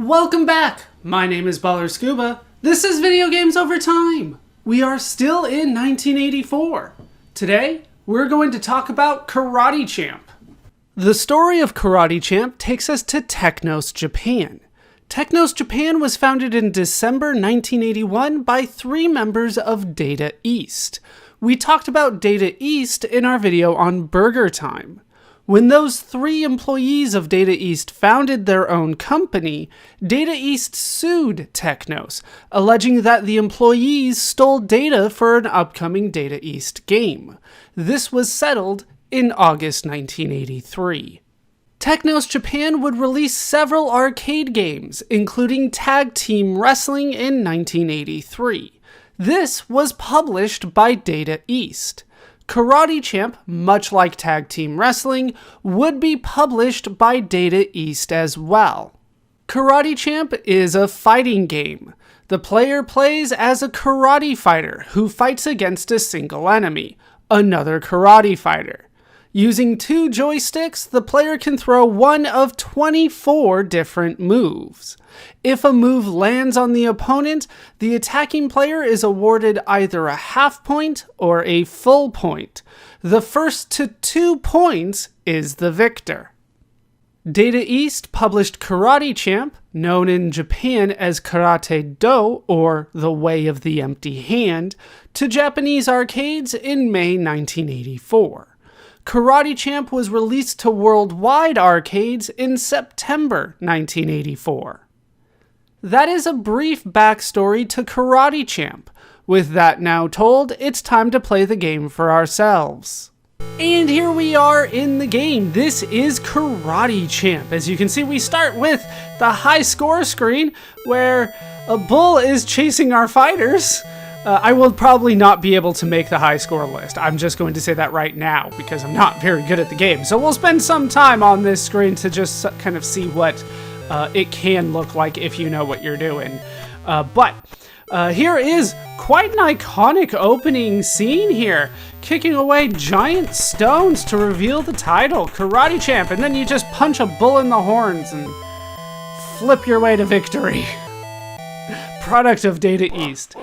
Welcome back! My name is ballerscuba. This is Video Games Over Time. We are still in 1984. Today, we're going to talk about Karate Champ. The story of Karate Champ takes us to Technos, Japan. Technos, Japan was founded in December 1981 by 3 members of Data East. We talked about Data East in our video on Burger Time. When those 3 employees of Data East founded their own company, Data East sued Technos, alleging that the employees stole data for an upcoming Data East game. This was settled in August 1983. Technos Japan would release several arcade games, including Tag Team Wrestling in 1983. This was published by Data East. Karate Champ, much like Tag Team Wrestling, would be published by Data East as well. Karate Champ is a fighting game. The player plays as a karate fighter who fights against a single enemy, another karate fighter. Using 2 joysticks, the player can throw one of 24 different moves. If a move lands on the opponent, the attacking player is awarded either a half point or a full point. The first to 2 points is the victor. Data East published Karate Champ, known in Japan as Karate Do or The Way of the Empty Hand, to Japanese arcades in May 1984. Karate Champ was released to worldwide arcades in September 1984. That is a brief backstory to Karate Champ. With that now told, it's time to play the game for ourselves. And here we are in the game. This is Karate Champ. As you can see, we start with the high score screen where a bull is chasing our fighters. I will probably not be able to make the high score list. I'm just going to say that right now because I'm not very good at the game. So we'll spend some time on this screen to just kind of see what it can look like if you know what you're doing. But here is quite an iconic opening scene here. Kicking away giant stones to reveal the title, Karate Champ. And then you just punch a bull in the horns and flip your way to victory. Product of Data East.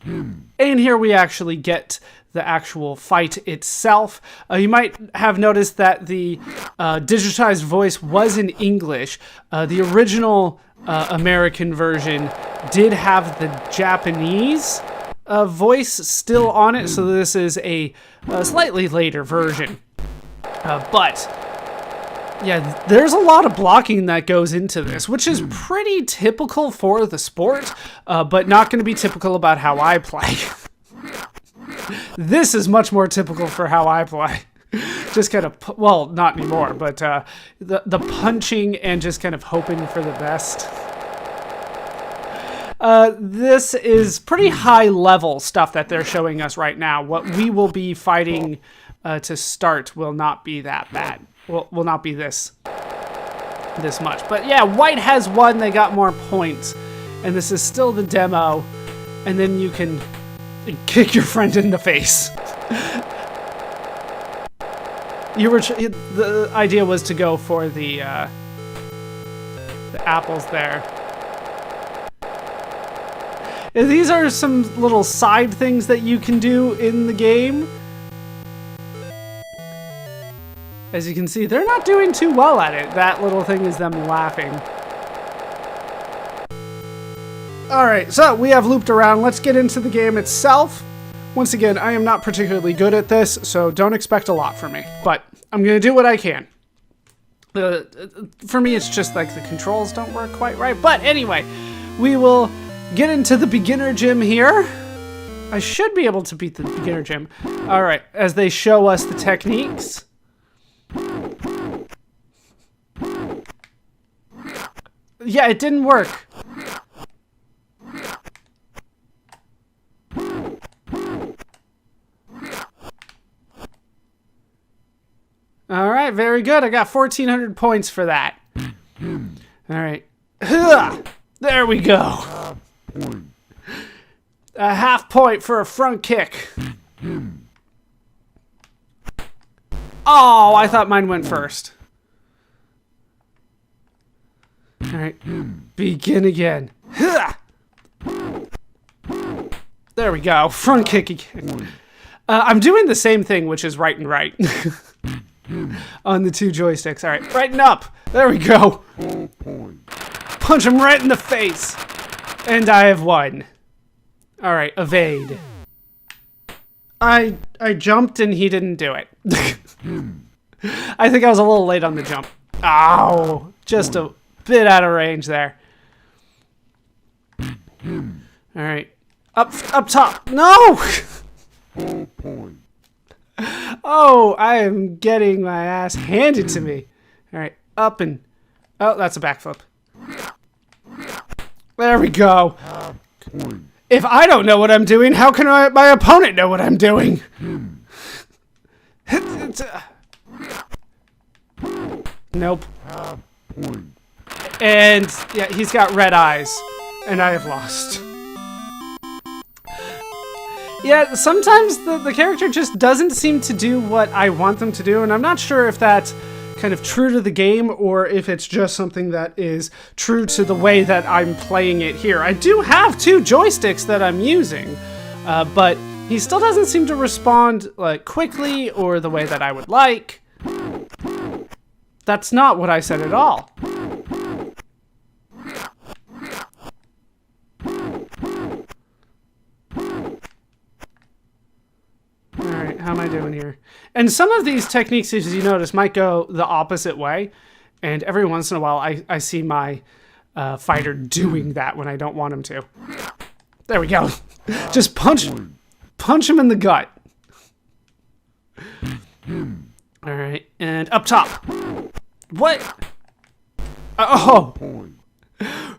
And here we actually get the actual fight itself. You might have noticed that the digitized voice was in English. The original American version did have the Japanese voice still on it, so this is a slightly later version. But yeah, there's a lot of blocking that goes into this, which is pretty typical for the sport, but not going to be typical about how I play. This is much more typical for how I play. Just kind of, well, not anymore, but the punching and just kind of hoping for the best. This is pretty high level stuff that they're showing us right now. What we will be fighting to start will not be that bad. Will not be this much. But yeah, white has won. They got more points. And this is still the demo. And then you can kick your friend in the face. The idea was to go for the apples there. And these are some little side things that you can do in the game. As you can see, they're not doing too well at it. That little thing is them laughing. Alright, so we have looped around. Let's get into the game itself. Once again, I am not particularly good at this, so don't expect a lot from me. But I'm going to do what I can. For me, it's just like the controls don't work quite right. But anyway, we will get into the beginner gym here. I should be able to beat the beginner gym. Alright, as they show us the techniques. Yeah, it didn't work. Alright, very good. I got 1,400 points for that. Alright. There we go. A half point for a front kick. Oh, I thought mine went first. Alright, begin again. There we go, front kick again. I'm doing the same thing, which is right and right. On the two joysticks. Alright, right and up. There we go. Punch him right in the face. And I have won. Alright, evade. I jumped and he didn't do it. I think I was a little late on the jump. Ow! Just a bit out of range there. Alright. Up top. No! Oh, I am getting my ass handed to me. Alright, up and... Oh, that's a backflip. There we go. If I don't know what I'm doing, how can my opponent know what I'm doing? Nope. And, yeah, he's got red eyes. And I have lost. Yeah, sometimes the character just doesn't seem to do what I want them to do, and I'm not sure if that's kind of true to the game or if it's just something that is true to the way that I'm playing it here. I do have two joysticks that I'm using, but he still doesn't seem to respond like quickly or the way that I would like. That's not what I said at all. Alright, how am I doing here? And some of these techniques, as you notice, might go the opposite way. And every once in a while, I see my fighter doing that when I don't want him to. There we go. Just punch him in the gut. Alright, and up top. What? Oh!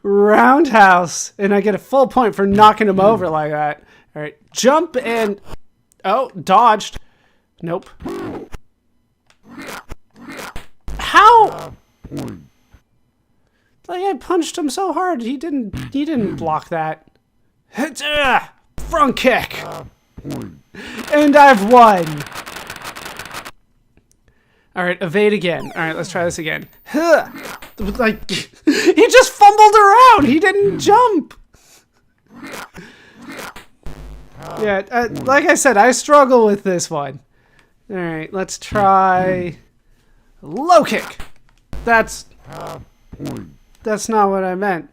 Roundhouse. And I get a full point for knocking him over like that. Alright, jump and... Oh, dodged. Nope. How? Like, I punched him so hard, he didn't block that. Front kick. And I've won. Alright, evade again. Alright, let's try this again. Like, he just fumbled around. He didn't jump. Yeah, like I said, I struggle with this one. Alright, let's try... Low kick! That's not what I meant.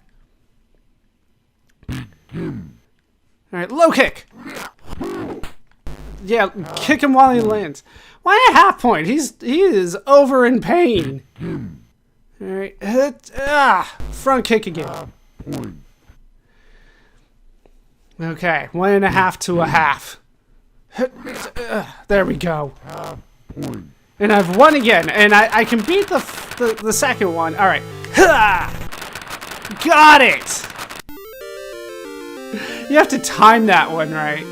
Alright, low kick! Yeah, kick him while he lands. Why a half point? He is over in pain. Alright, front kick again. Okay, 1.5 to a half. There we go. And I've won again, and I can beat the second one. All right, got it. You have to time that one right.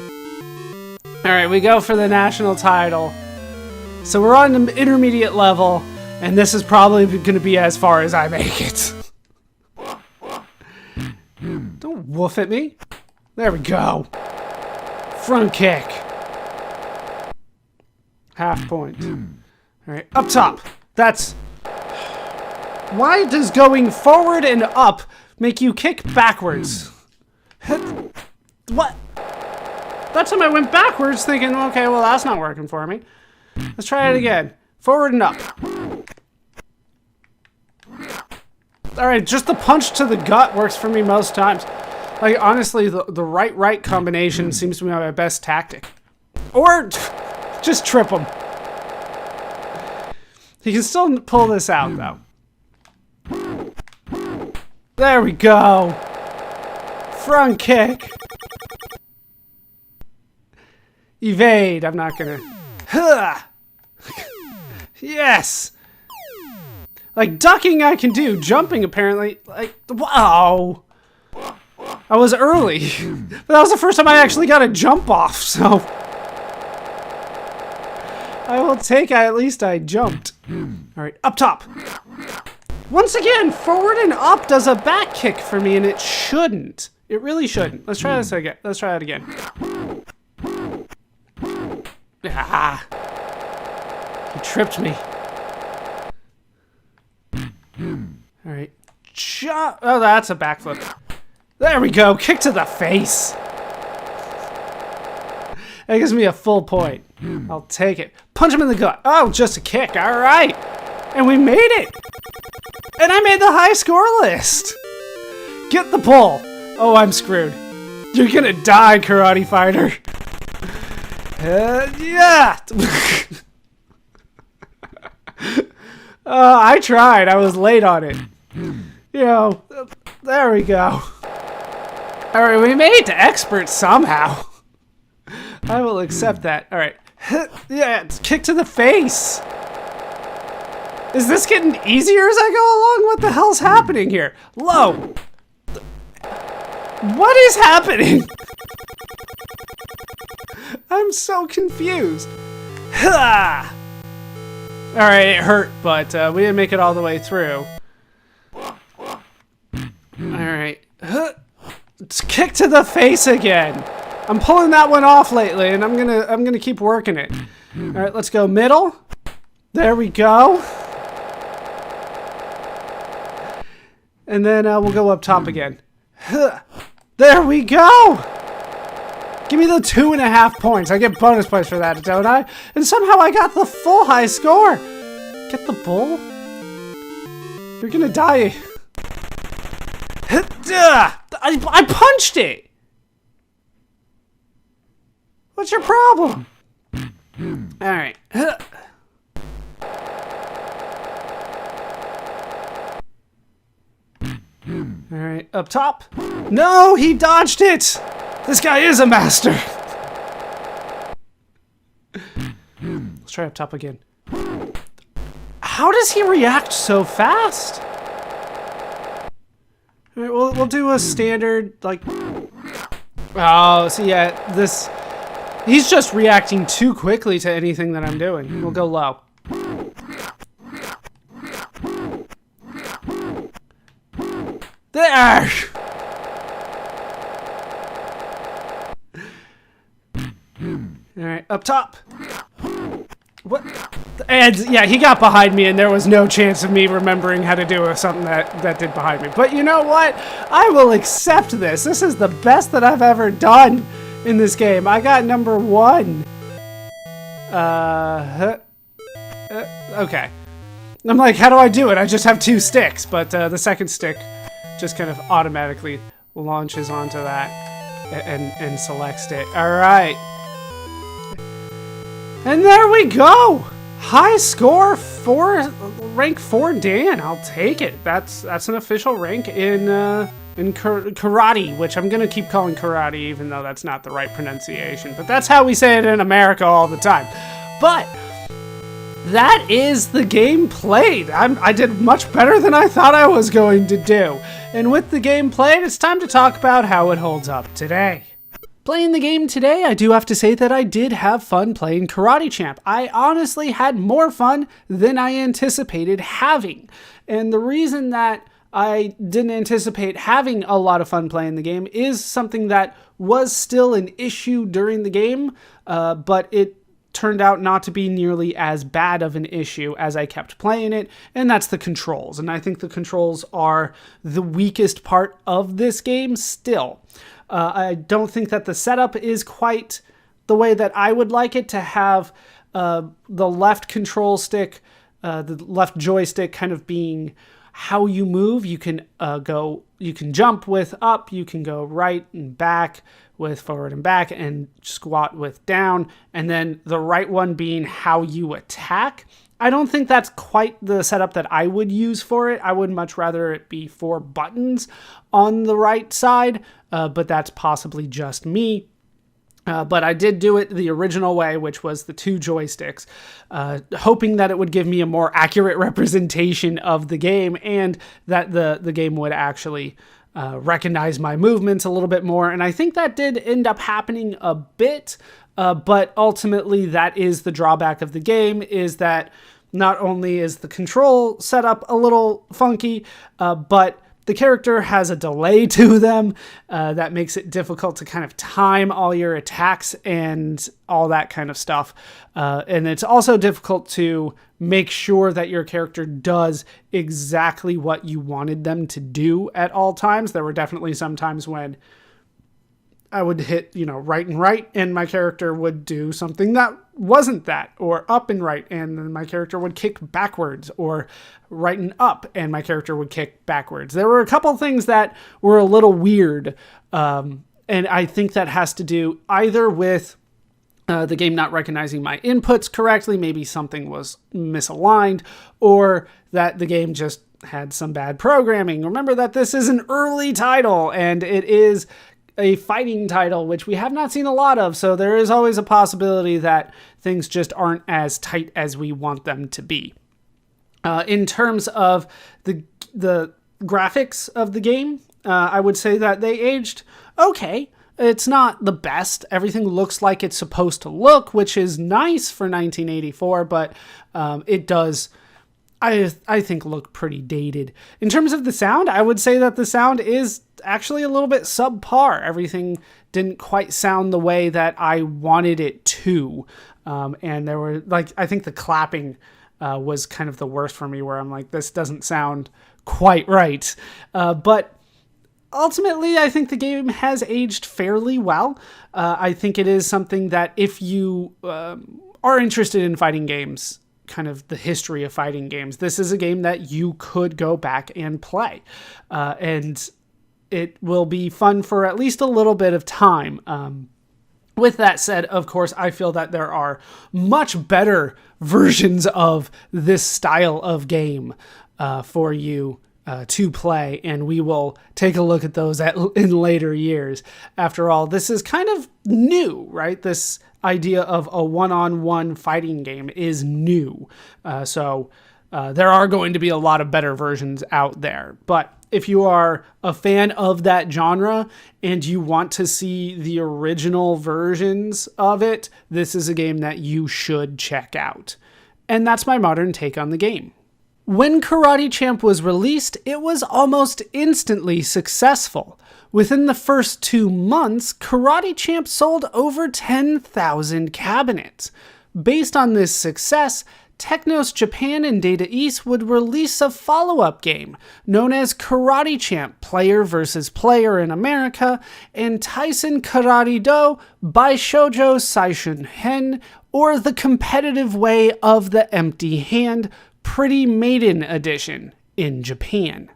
All right, we go for the national title. So we're on the intermediate level, and this is probably going to be as far as I make it. Don't woof at me. There we go. Front kick. Half point. Alright, up top. That's... Why does going forward and up make you kick backwards? What? That time I went backwards thinking, okay, well that's not working for me. Let's try it again. Forward and up. Alright, just the punch to the gut works for me most times. Like, honestly, the right combination seems to be my best tactic. Or just trip him. He can still pull this out, though. There we go. Front kick. Evade. I'm not gonna... Yes! Like, ducking I can do. Jumping, apparently. Like, wow. I was early. But that was the first time I actually got a jump off, so... I will take at least I jumped. Alright, up top. Once again, forward and up does a back kick for me, and it shouldn't. It really shouldn't. Let's try this again. Let's try it again. Ah. He tripped me. Alright. jump. Oh, that's a backflip. There we go. Kick to the face. That gives me a full point. I'll take it. Punch him in the gut. Oh, just a kick. All right. And we made it. And I made the high score list. Get the pull. Oh, I'm screwed. You're gonna die, karate fighter. Yeah. I tried. I was late on it. You know, there we go. All right, we made it to expert somehow. I will accept that. All right. Yeah, it's kick to the face. Is this getting easier as I go along? What the hell's happening here? Low. What is happening? I'm so confused. All right, it hurt, but we didn't make it all the way through. All right. It's kick to the face again. I'm pulling that one off lately, and I'm gonna keep working it. All right, let's go middle. There we go. And then we'll go up top again. There we go. Give me the 2.5 points. I get bonus points for that, don't I? And somehow I got the full high score. Get the bull. You're gonna die. I punched it. What's your problem? All right. All right, up top. No, he dodged it. This guy is a master. Let's try up top again. How does he react so fast? All right, we'll do a standard, like... Oh, so yeah, this... He's just reacting too quickly to anything that I'm doing. We'll go low. There! Alright, up top. What? And yeah, he got behind me and there was no chance of me remembering how to do something that did behind me. But you know what? I will accept this. This is the best that I've ever done in this game. I got number 1. Okay. I'm like, how do I do it? I just have 2 sticks, but the second stick just kind of automatically launches onto that and selects it. All right. And there we go. High score for rank 4 Dan. I'll take it. That's an official rank in karate, which I'm gonna keep calling karate, even though that's not the right pronunciation. But that's how we say it in America all the time. But that is the game played. I did much better than I thought I was going to do. And with the game played, it's time to talk about how it holds up today. Playing the game today, I do have to say that I did have fun playing Karate Champ. I honestly had more fun than I anticipated having. And the reason that I didn't anticipate having a lot of fun playing the game is something that was still an issue during the game, but it turned out not to be nearly as bad of an issue as I kept playing it, and that's the controls. And I think the controls are the weakest part of this game still. I don't think that the setup is quite the way that I would like it to have the left control stick, the left joystick kind of being how you move. You can you can jump with up, you can go right and back with forward and back, and squat with down, and then the right one being how you attack. I don't think that's quite the setup that I would use for it. I would much rather it be 4 buttons on the right side, but that's possibly just me. But I did do it the original way, which was the 2 joysticks, hoping that it would give me a more accurate representation of the game and that the game would actually recognize my movements a little bit more. And I think that did end up happening a bit, but ultimately that is the drawback of the game, is that not only is the control setup a little funky, but the character has a delay to them that makes it difficult to kind of time all your attacks and all that kind of stuff. And it's also difficult to make sure that your character does exactly what you wanted them to do at all times. There were definitely some times when I would hit, right and right, and my character would do something that wasn't that, or up and right, and then my character would kick backwards, or right and up, and my character would kick backwards. There were a couple things that were a little weird, and I think that has to do either with the game not recognizing my inputs correctly, maybe something was misaligned, or that the game just had some bad programming. Remember that this is an early title, and it is a fighting title, which we have not seen a lot of, so there is always a possibility that things just aren't as tight as we want them to be. In terms of the graphics of the game, I would say that they aged okay. It's not the best. Everything looks like it's supposed to look, which is nice for 1984, but it does, I think, look pretty dated. In terms of the sound, I would say that the sound is actually a little bit subpar. Everything didn't quite sound the way that I wanted it to. And there were, I think the clapping was kind of the worst for me, where I'm like, this doesn't sound quite right. But ultimately, I think the game has aged fairly well. I think it is something that if you are interested in fighting games, kind of the history of fighting games, this is a game that you could go back and play. And it will be fun for at least a little bit of time. With that said, of course, I feel that there are much better versions of this style of game for you to play, and we will take a look at those in later years. After all, this is kind of new, right? This idea of a one-on-one fighting game is new. So there are going to be a lot of better versions out there. But if you are a fan of that genre and you want to see the original versions of it, this is a game that you should check out. And that's my modern take on the game. When Karate Champ was released, it was almost instantly successful. Within the first 2 months, Karate Champ sold over 10,000 cabinets. Based on this success, Technos Japan and Data East would release a follow-up game known as Karate Champ Player vs. Player in America and Tyson Karate Do by Shoujo Saishun Hen, or The Competitive Way of the Empty Hand Pretty Maiden Edition in Japan.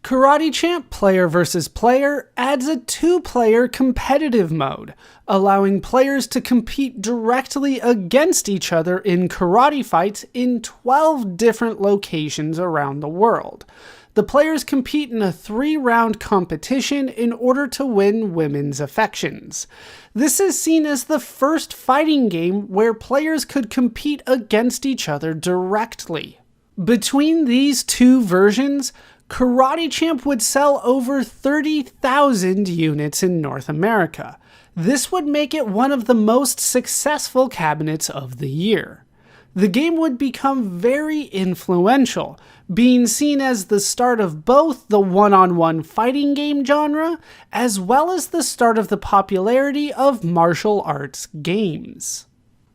Karate Champ Player vs. Player adds a 2-player competitive mode, allowing players to compete directly against each other in karate fights in 12 different locations around the world. The players compete in a 3-round competition in order to win women's affections. This is seen as the first fighting game where players could compete against each other directly. Between these two versions, Karate Champ would sell over 30,000 units in North America. This would make it one of the most successful cabinets of the year. The game would become very influential, being seen as the start of both the one-on-one fighting game genre, as well as the start of the popularity of martial arts games.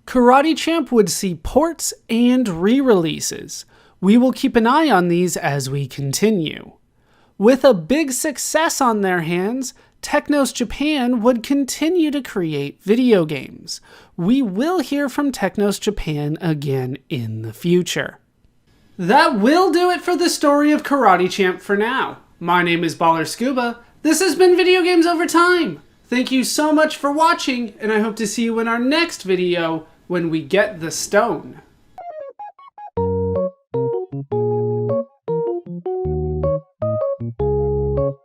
Karate Champ would see ports and re-releases. We will keep an eye on these as we continue. With a big success on their hands, Technos Japan would continue to create video games. We will hear from Technos Japan again in the future. That will do it for the story of Karate Champ for now. My name is ballerscuba. This has been Video Games Over Time. Thank you so much for watching, and I hope to see you in our next video when we get the stone. Thank you.